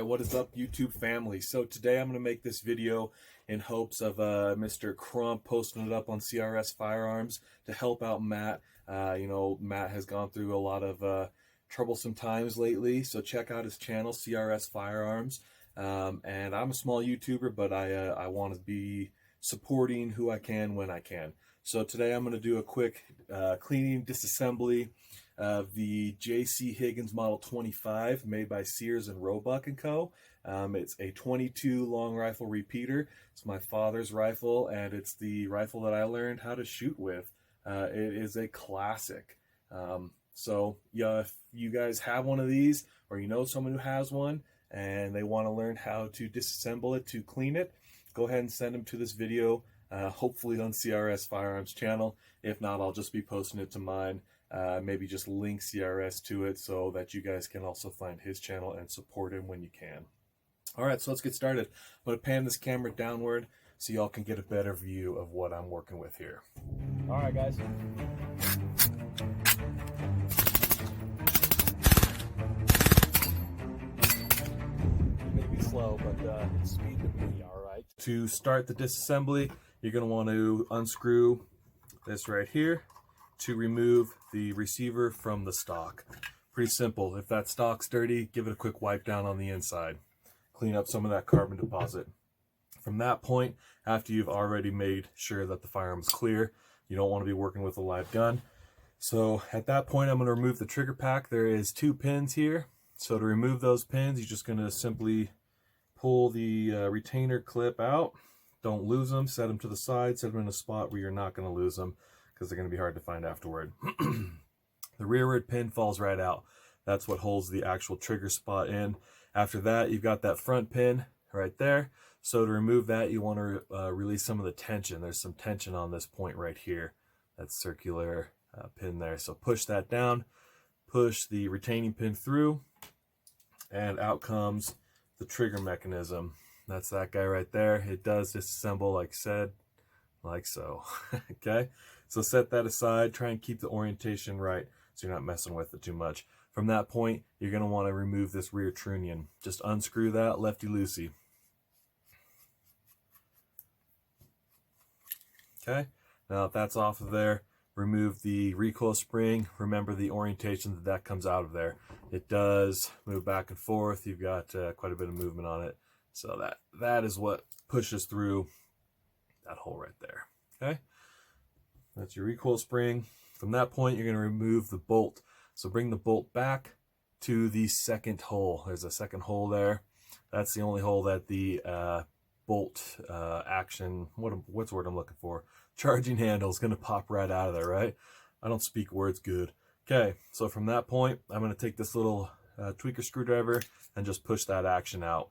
what is up, YouTube family? So today I'm going to make this video in hopes of Mr. Crump posting it up on CRS Firearms to help out Matt. Matt has gone through a lot of troublesome times lately, so check out his channel, CRS Firearms. And I'm a small YouTuber, but I want to be supporting who I can when I can. So today I'm going to do a quick cleaning disassembly of the JC Higgins Model 25 made by Sears and Roebuck & Co. It's a 22 long rifle repeater. It's my father's rifle, and it's the rifle that I learned how to shoot with. It is a classic. So yeah, if you guys have one of these, or you know someone who has one and they want to learn how to disassemble it to clean it, go ahead and send them to this video, hopefully on CRS Firearms channel. If not, I'll just be posting it to mine. Maybe just link CRS to it so that you guys can also find his channel and support him when you can. All right, so let's get started. I'm going to pan this camera downward so y'all can get a better view of what I'm working with here. All right, guys. It may be slow, but speed to me, all right. To start the disassembly, you're going to want to unscrew this right here to remove the receiver from the stock. Pretty simple. If that stock's dirty, give it a quick wipe down on the inside. Clean up some of that carbon deposit. From that point, after you've already made sure that the firearm's clear, you don't want to be working with a live gun. So at that point, I'm going to remove the trigger pack. There is 2 pins here. So to remove those pins, you're just going to simply pull the retainer clip out. Don't lose them. Set them to the side. Set them in a spot where you're not going to lose them, because they're going to be hard to find afterward. The rearward pin falls right out. That's what holds the actual trigger spot in. After that, you've got that front pin right there. So to remove that, you want to release some of the tension. There's some tension on this point right here. That circular pin there. So push that down, push the retaining pin through, and out comes the trigger mechanism. That's that guy right there. It does disassemble, like I said, like so. Okay, so set that aside. Try and keep the orientation right so you're not messing with it too much. From that point, you're going to want to remove this rear trunnion. Just unscrew that lefty-loosey. Okay, now if that's off of there, remove the recoil spring. Remember the orientation that comes out of there. It does move back and forth. You've got quite a bit of movement on it. So that is what pushes through that hole right there. Okay, that's your recoil spring. From that point, you're going to remove the bolt. So bring the bolt back to the second hole. There's a second hole there. That's the only hole that the bolt action, what's the word I'm looking for? Charging handle is going to pop right out of there, right? I don't speak words good. Okay, so from that point, I'm going to take this little tweaker screwdriver and just push that action out.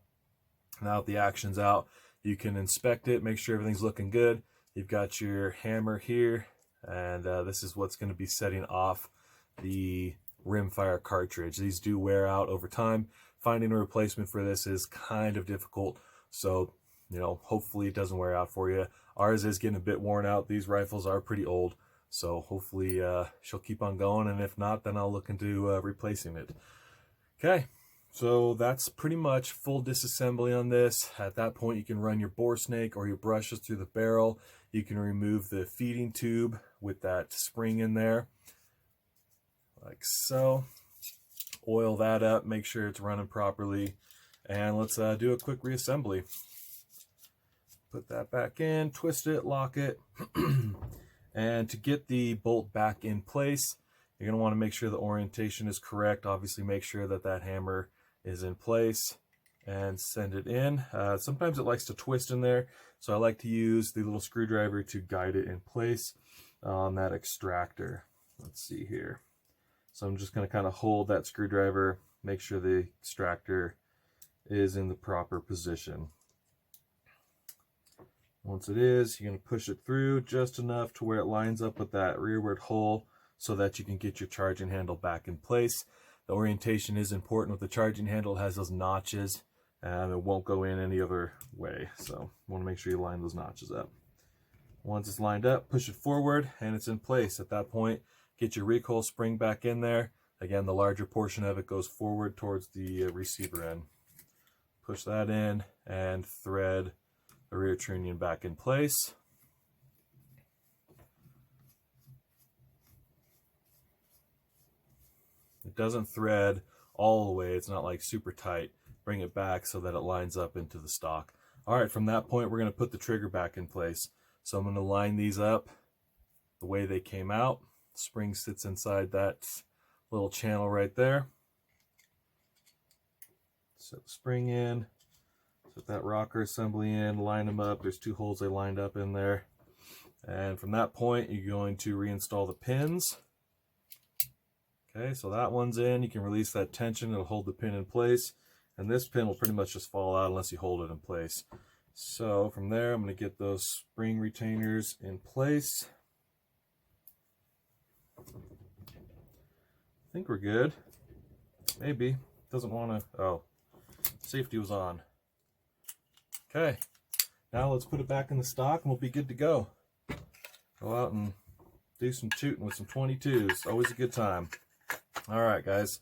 Now that the action's out, you can inspect it, make sure everything's looking good. You've got your hammer here, and this is what's going to be setting off the rimfire cartridge. These do wear out over time. Finding a replacement for this is kind of difficult, so hopefully it doesn't wear out for you. Ours is getting a bit worn out. These rifles are pretty old, so hopefully she'll keep on going, and if not, then I'll look into replacing it. Okay, so that's pretty much full disassembly on this. At that point, you can run your bore snake or your brushes through the barrel. You can remove the feeding tube with that spring in there, like so. Oil that up, make sure it's running properly, and let's do a quick reassembly. Put that back in, twist it, lock it, and to get the bolt back in place, you're going to want to make sure the orientation is correct. Obviously, make sure that that hammer is in place and send it in. Sometimes it likes to twist in there, so I like to use the little screwdriver to guide it in place on that extractor. Let's see here. So I'm just going to kind of hold that screwdriver, make sure the extractor is in the proper position. Once it is, you're going to push it through just enough to where it lines up with that rearward hole so that you can get your charging handle back in place. The orientation is important with the charging handle. It has those notches, and it won't go in any other way. So you want to make sure you line those notches up. Once it's lined up, push it forward, and it's in place. At that point, get your recoil spring back in there. Again, the larger portion of it goes forward towards the receiver end. push that in and thread the rear trunnion back in place. It doesn't thread all the way, it's not like super tight. Bring it back so that it lines up into the stock. All right, from that point, we're going to put the trigger back in place. So I'm going to line these up the way they came out. Spring sits inside that little channel right there. Set the spring in, set that rocker assembly in, line them up. There's 2 holes they lined up in there. And from that point, you're going to reinstall the pins. Okay, so that one's in. You can release that tension, it'll hold the pin in place. And this pin will pretty much just fall out unless you hold it in place. So from there, I'm going to get those spring retainers in place. I think we're good. Maybe. Doesn't want to... Oh, safety was on. Okay, now let's put it back in the stock and we'll be good to go. Go out and do some tooting with some 22s. Always a good time. Alright guys,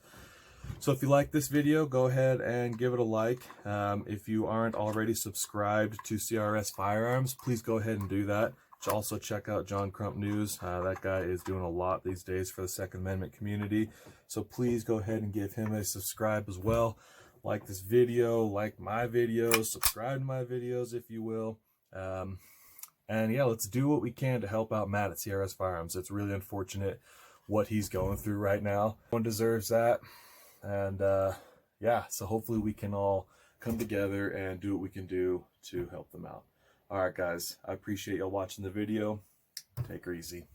so if you like this video, go ahead and give it a like. If you aren't already subscribed to CRS Firearms, please go ahead and do that. Also check out John Crump News. That guy is doing a lot these days for the Second Amendment community. So please go ahead and give him a subscribe as well. Like this video, like my videos, subscribe to my videos if you will. And yeah, let's do what we can to help out Matt at CRS Firearms. It's really unfortunate what he's going through right now. One deserves that. And yeah, so hopefully we can all come together and do what we can do to help them out. All right, guys, I appreciate y'all watching the video. Take her easy.